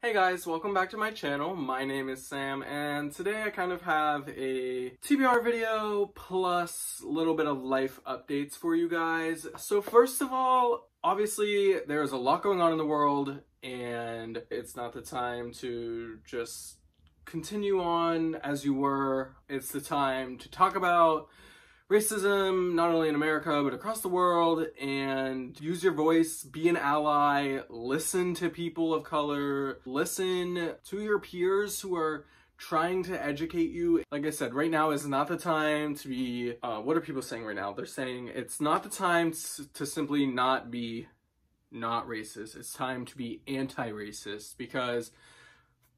Hey guys, welcome back to my channel. My name is Sam, and today I kind of have a TBR video plus a little bit of life updates for you guys. So first of all, obviously there's a lot going on in the world, and it's not the time to just continue on as you were. It's the time to talk about racism, not only in America, but across the world, and use your voice, be an ally, listen to people of color, listen to your peers who are trying to educate you. Like I said, right now is not the time to be, what are people saying right now? They're saying it's not the time to simply not be not racist. It's time to be anti-racist because,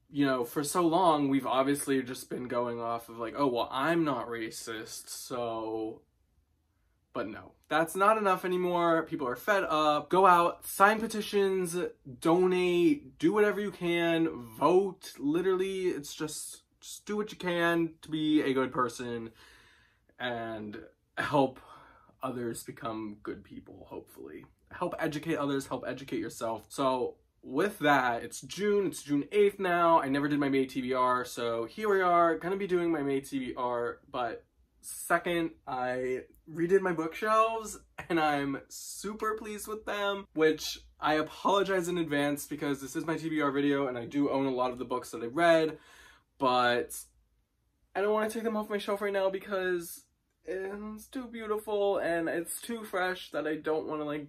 you know, for so long, we've obviously just been going off of like, oh, well, I'm not racist, so... But no, that's not enough anymore. People are fed up. Go out, sign petitions, donate, do whatever you can, vote. Literally, it's just do what you can to be a good person and help others become good people, hopefully. Help educate others, help educate yourself. So, with that, it's June 8th now. I never did my May TBR, so here we are, gonna be doing my May TBR, but second, I redid my bookshelves, and I'm super pleased with them, which I apologize in advance because this is my TBR video, and I do own a lot of the books that I read, but I don't want to take them off my shelf right now because it's too beautiful, and it's too fresh that I don't want to, like,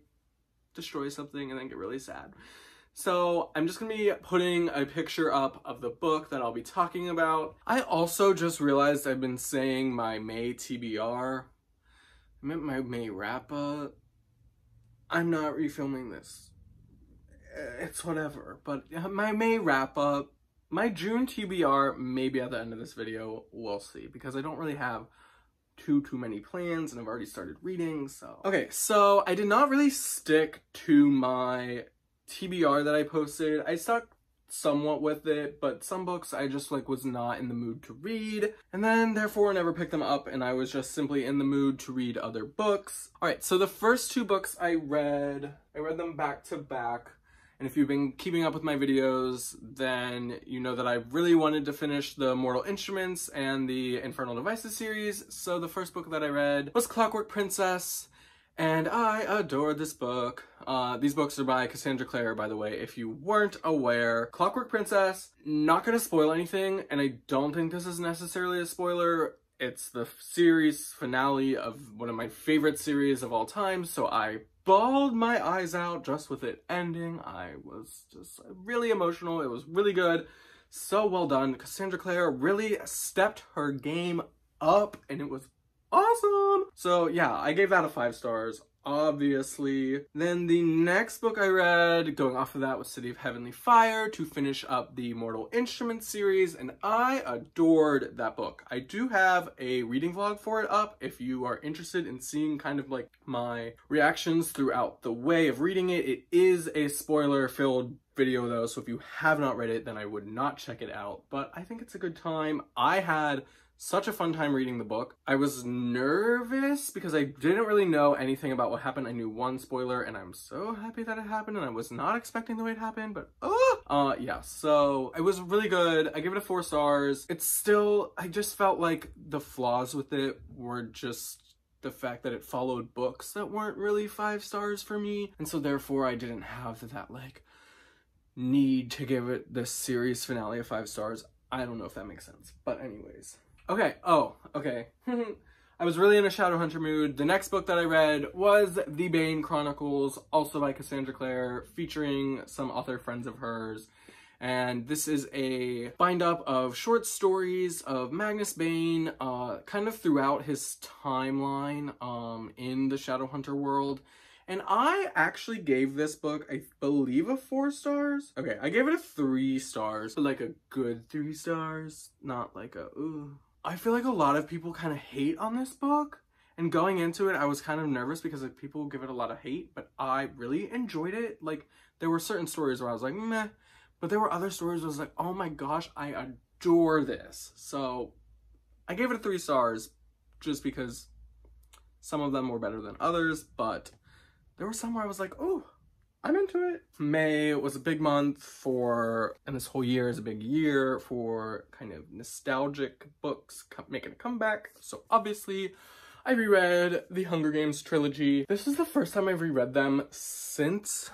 destroy something and then get really sad. So I'm just gonna be putting a picture up of the book that I'll be talking about. I also just realized I've been saying my May TBR. I meant my May wrap up. I'm not refilming this. It's whatever. But my May wrap up, my June TBR, maybe at the end of this video, we'll see. Because I don't really have too many plans and I've already started reading, so. Okay, so I did not really stick to my TBR that I posted. I stuck somewhat with it, but some books I just like was not in the mood to read, and then therefore never picked them up, and I was just simply in the mood to read other books. Alright, so the first two books I read them back to back, and if you've been keeping up with my videos, then you know that I really wanted to finish the Mortal Instruments and the Infernal Devices series, so the first book that I read was Clockwork Princess, and I adored this book. These books are by Cassandra Clare, by the way, if you weren't aware. Clockwork Princess, not gonna spoil anything, and I don't think this is necessarily a spoiler. It's the series finale of one of my favorite series of all time, so I bawled my eyes out just with it ending. I was just really emotional. It was really good. So well done. Cassandra Clare really stepped her game up, and it was awesome! So yeah, I gave that a 5 stars, obviously. Then the next book I read, going off of that, was City of Heavenly Fire to finish up the Mortal Instruments series, and I adored that book. I do have a reading vlog for it up if you are interested in seeing kind of like my reactions throughout the way of reading it. It is a spoiler-filled video though, so if you have not read it, then I would not check it out, but I think it's a good time. I had such a fun time reading the book. I was nervous because I didn't really know anything about what happened. I knew one spoiler, and I'm so happy that it happened, and I was not expecting the way it happened, but yeah, so it was really good. I give it a 4 stars. It's still, I just felt like the flaws with it were just the fact that it followed books that weren't really 5 stars for me, and so therefore I didn't have that, like, need to give it this series finale of 5 stars. I don't know if that makes sense, but anyways. Okay, okay. I was really in a Shadowhunter mood. The next book that I read was The Bane Chronicles, also by Cassandra Clare, featuring some author friends of hers. And this is a bind-up of short stories of Magnus Bane, kind of throughout his timeline in the Shadowhunter world. And I actually gave this book, I believe, a 4 stars. Okay, I gave it a 3 stars, but like a good 3 stars, not like a ooh. I feel like a lot of people kind of hate on this book, and going into it, I was kind of nervous because like people give it a lot of hate, but I really enjoyed it. Like, there were certain stories where I was like, meh, but there were other stories where I was like, oh my gosh, I adore this. So I gave it a 3 stars just because some of them were better than others, but there were some where I was like, oh, I'm into it. May was a big month for, and this whole year is a big year for kind of nostalgic books making a comeback. So obviously I reread the Hunger Games trilogy. This is the first time I've reread them since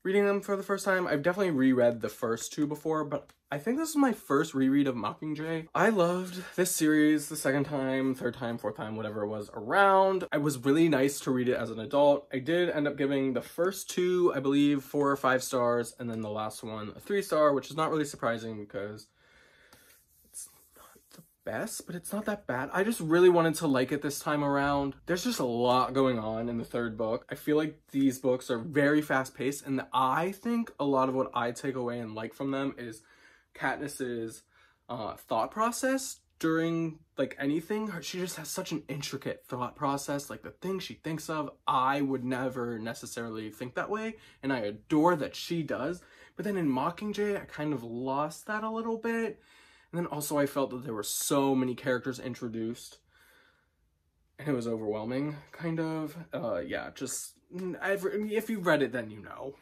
reading them for the first time. I've definitely reread the first two before, but I think this is my first reread of Mockingjay. I loved this series the second time, third time, fourth time, whatever it was around. It was really nice to read it as an adult. I did end up giving the first two, I believe, 4 or 5 stars, and then the last one a 3-star, which is not really surprising because it's not the best, but it's not that bad. I just really wanted to like it this time around. There's just a lot going on in the third book. I feel like these books are very fast-paced, and I think a lot of what I take away and like from them is Katniss's thought process during like anything. She just has such an intricate thought process. Like the things she thinks of, I would never necessarily think that way, and I adore that she does. But then in Mockingjay, I kind of lost that a little bit. And then also I felt that there were so many characters introduced and it was overwhelming, kind of. Yeah, just, if you've read it, then you know.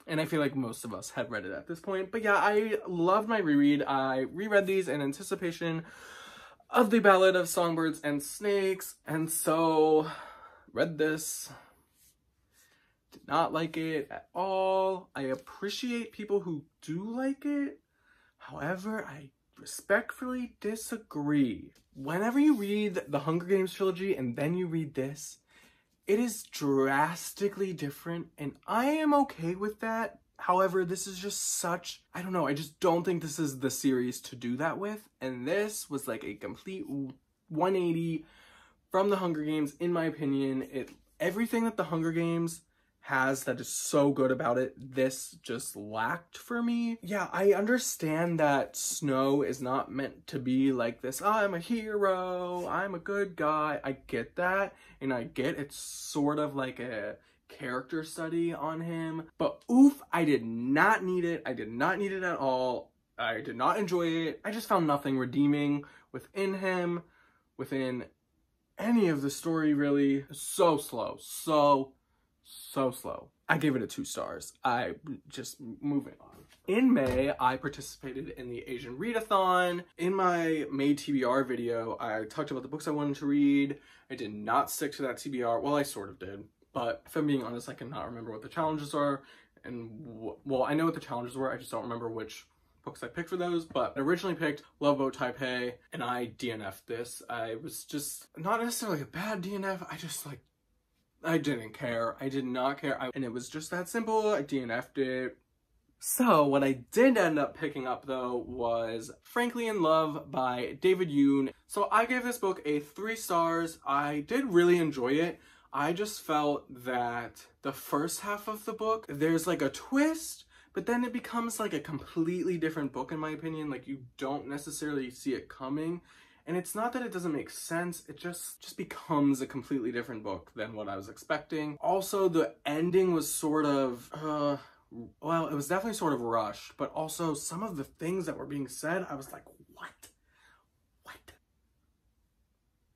And I feel like most of us have read it at this point. But yeah, I loved my reread. I reread these in anticipation of the Ballad of Songbirds and Snakes. And so, read this. Did not like it at all. I appreciate people who do like it. However, I respectfully disagree. Whenever you read the Hunger Games trilogy and then you read this, it is drastically different, and I am okay with that. However, this is just such, I don't know, I just don't think this is the series to do that with. And this was like a complete 180 from the Hunger Games, in my opinion. Everything that the Hunger Games has that is so good about it, this just lacked for me. Yeah, I understand that Snow is not meant to be like this, I'm a hero, I'm a good guy. I get that, and I get it's sort of like a character study on him, but oof, I did not need it. I did not need it at all. I did not enjoy it. I just found nothing redeeming within him, within any of the story, really. So slow, so slow. I gave it a 2 stars. Just moving on. In May, I participated in the Asian Readathon. In my May TBR video, I talked about the books I wanted to read. I did not stick to that TBR. Well, I sort of did, but if I'm being honest, I cannot remember what the challenges are. And well, I know what the challenges were. I just don't remember which books I picked for those, but I originally picked Love Boat Taipei, and I DNF'd this. I was just not necessarily a bad DNF. I didn't care. I did not care. And it was just that simple. I DNF'd it. So what I did end up picking up though was Frankly in Love by David Yoon. So I gave this book a 3 stars. I did really enjoy it. I just felt that the first half of the book, there's like a twist, but then it becomes like a completely different book in my opinion. Like you don't necessarily see it coming. And it's not that it doesn't make sense, it just becomes a completely different book than what I was expecting. Also, the ending was sort of, well, it was definitely sort of rushed, but also some of the things that were being said, I was like, what?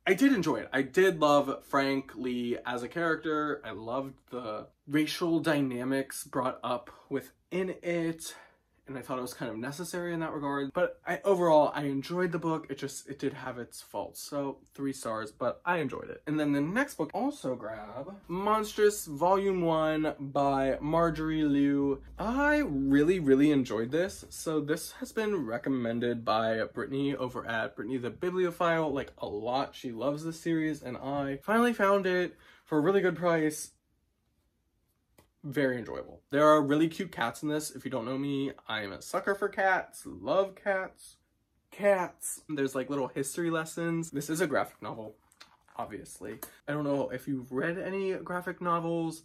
I did enjoy it. I did love Frank Lee as a character. I loved the racial dynamics brought up within it. And I thought it was kind of necessary in that regard. But overall, I enjoyed the book. It did have its faults. So 3 stars, but I enjoyed it. And then the next book also grab Monstrous Volume 1 by Marjorie Liu. I really enjoyed this. So this has been recommended by Brittany over at Brittany the Bibliophile like a lot. She loves this series and I finally found it for a really good price. Very enjoyable. There are really cute cats in this. If you don't know me, I am a sucker for cats. Love cats. There's like little history lessons. This is a graphic novel, obviously. I don't know if you've read any graphic novels,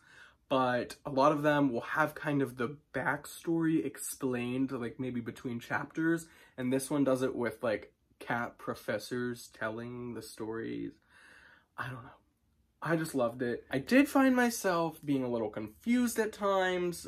but a lot of them will have kind of the backstory explained, like maybe between chapters. And this one does it with like cat professors telling the stories. I don't know. I just loved it. I did find myself being a little confused at times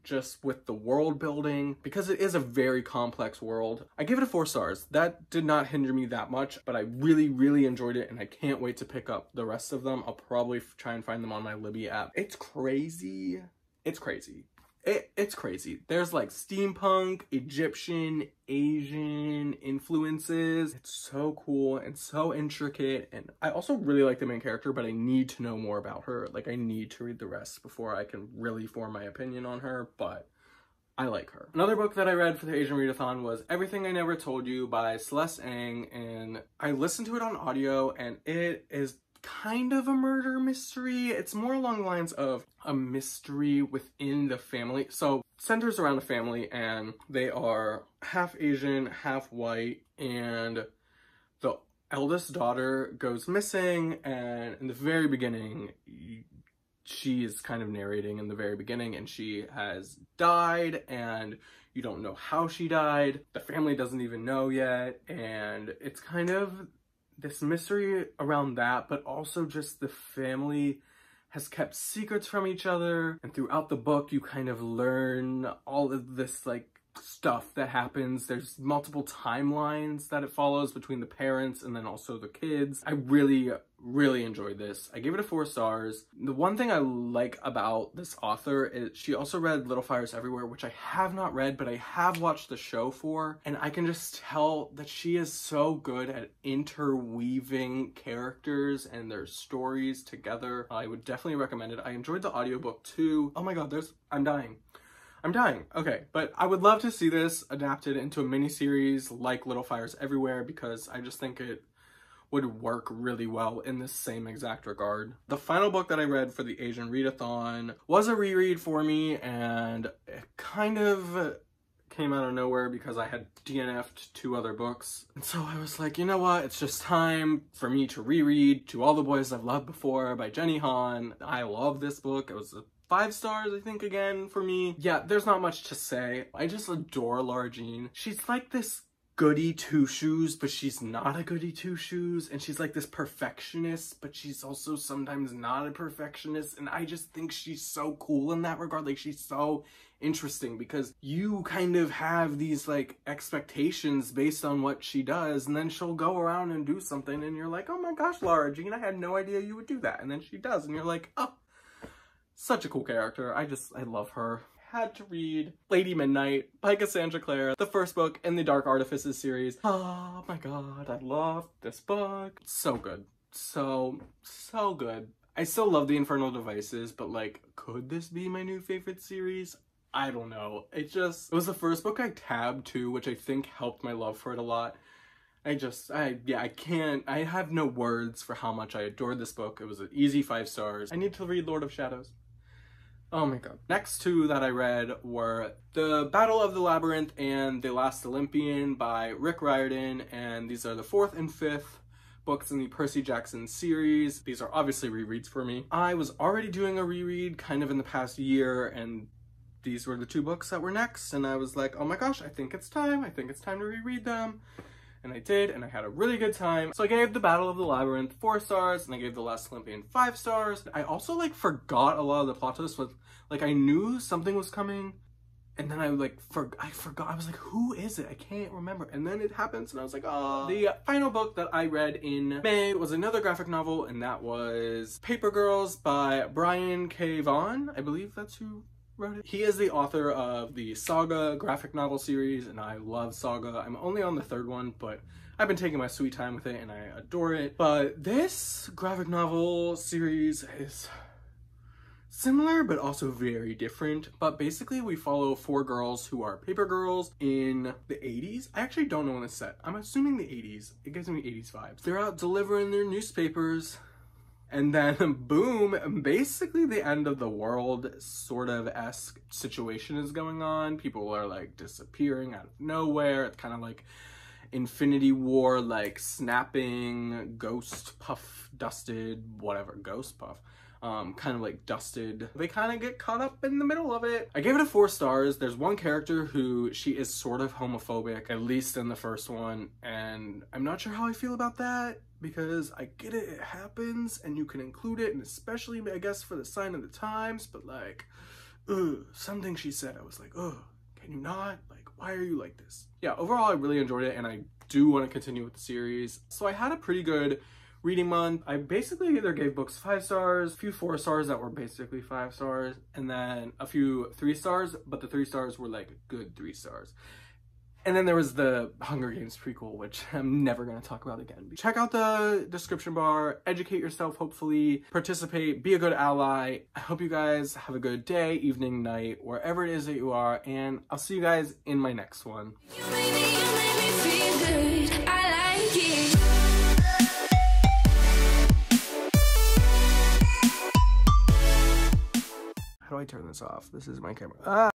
just with the world building because it is a very complex world. I give it a 4 stars. That did not hinder me that much, but I really enjoyed it and I can't wait to pick up the rest of them. I'll probably try and find them on my Libby app. It's crazy it's crazy. It's crazy. There's like steampunk, Egyptian, Asian influences. It's so cool and so intricate. And I also really like the main character, but I need to know more about her. Like, I need to read the rest before I can really form my opinion on her, but I like her. Another book that I read for the Asian Readathon was Everything I Never Told You by Celeste Ng, and I listened to it on audio, and it is kind of a murder mystery. It's more along the lines of a mystery within the family. So centers around a family, and they are half Asian, half white, and the eldest daughter goes missing, and in the very beginning, she is kind of narrating in the very beginning, and she has died, and you don't know how she died. The family doesn't even know yet, and it's kind of this mystery around that, but also just the family has kept secrets from each other, and throughout the book you kind of learn all of this like stuff that happens. There's multiple timelines that it follows between the parents and then also the kids. I really enjoyed this. I gave it a 4 stars. The one thing I like about this author is she also read Little Fires Everywhere, which I have not read, but I have watched the show for, and I can just tell that she is so good at interweaving characters and their stories together. I would definitely recommend it. I enjoyed the audiobook too. Oh my god, I'm dying. Okay, but I would love to see this adapted into a miniseries like Little Fires Everywhere, because I just think it would work really well in the same exact regard. The final book that I read for the Asian Readathon was a reread for me, and it kind of came out of nowhere because I had DNF'd 2 other books. And so I was like, you know what? It's just time for me to reread To All the Boys I've Loved Before by Jenny Han. I love this book. It was a 5 stars, I think, again, for me. Yeah, there's not much to say. I just adore Lara Jean. She's like this goody two-shoes, but she's not a goody two-shoes, and she's like this perfectionist, but she's also sometimes not a perfectionist, and I just think she's so cool in that regard. Like, she's so interesting because you kind of have these like expectations based on what she does, and then she'll go around and do something and you're like, oh my gosh, Lara Jean, I had no idea you would do that, and then she does, and you're like, oh, such a cool character. I love her. Had to read Lady Midnight by Cassandra Clare, the first book in the Dark Artifices series. Oh my god, I love this book. So good. So good. I still love the Infernal Devices, but like, could this be my new favorite series? I don't know. It was the first book I tabbed to, which I think helped my love for it a lot. I have no words for how much I adored this book. It was an easy 5 stars. I need to read Lord of Shadows. Oh my god. Next 2 that I read were The Battle of the Labyrinth and The Last Olympian by Rick Riordan, and these are the 4th and 5th books in the Percy Jackson series. These are obviously rereads for me. I was already doing a reread kind of in the past year, and these were the 2 books that were next, and I was like, oh my gosh, I think it's time to reread them. And I did, and I had a really good time. So I gave The Battle of the Labyrinth 4 stars, and I gave The Last Olympian 5 stars. I also like forgot a lot of the plot twists. Like, I knew something was coming, and then I forgot. I was like, who is it? I can't remember. And then it happens, and I was like, oh. The final book that I read in May was another graphic novel, and that was Paper Girls by Brian K. Vaughan. I believe that's who wrote it. He is the author of the Saga graphic novel series, and I love Saga. I'm only on the 3rd one, but I've been taking my sweet time with it, and I adore it. But this graphic novel series is similar, but also very different. But basically, we follow 4 girls who are paper girls in the 80s. I actually don't know when it's set. I'm assuming the 80s. It gives me 80s vibes. They're out delivering their newspapers, and then boom, basically the end of the world sort of esque situation is going on. People are like disappearing out of nowhere. It's kind of like Infinity War, like snapping, ghost puff, dusted, whatever, ghost puff. Kind of like dusted. They kind of get caught up in the middle of it. I gave it a 4 stars. There's one character who she is sort of homophobic, at least in the first one, and I'm not sure how I feel about that, because I get it, it happens, and you can include it, and especially, I guess, for the sign of the times, but like, something she said, I was like, can you not? Like, why are you like this? Yeah, overall, I really enjoyed it, and I do want to continue with the series. So I had a pretty good reading month. I basically either gave books 5 stars, a few 4 stars that were basically 5 stars, and then a few 3 stars, but the 3 stars were like good 3 stars. And then there was the Hunger Games prequel, which I'm never going to talk about again. Check out the description bar, educate yourself, hopefully, participate, be a good ally. I hope you guys have a good day, evening, night, wherever it is that you are, and I'll see you guys in my next one. You made me feel good. I like it. How do I turn this off? This is my camera.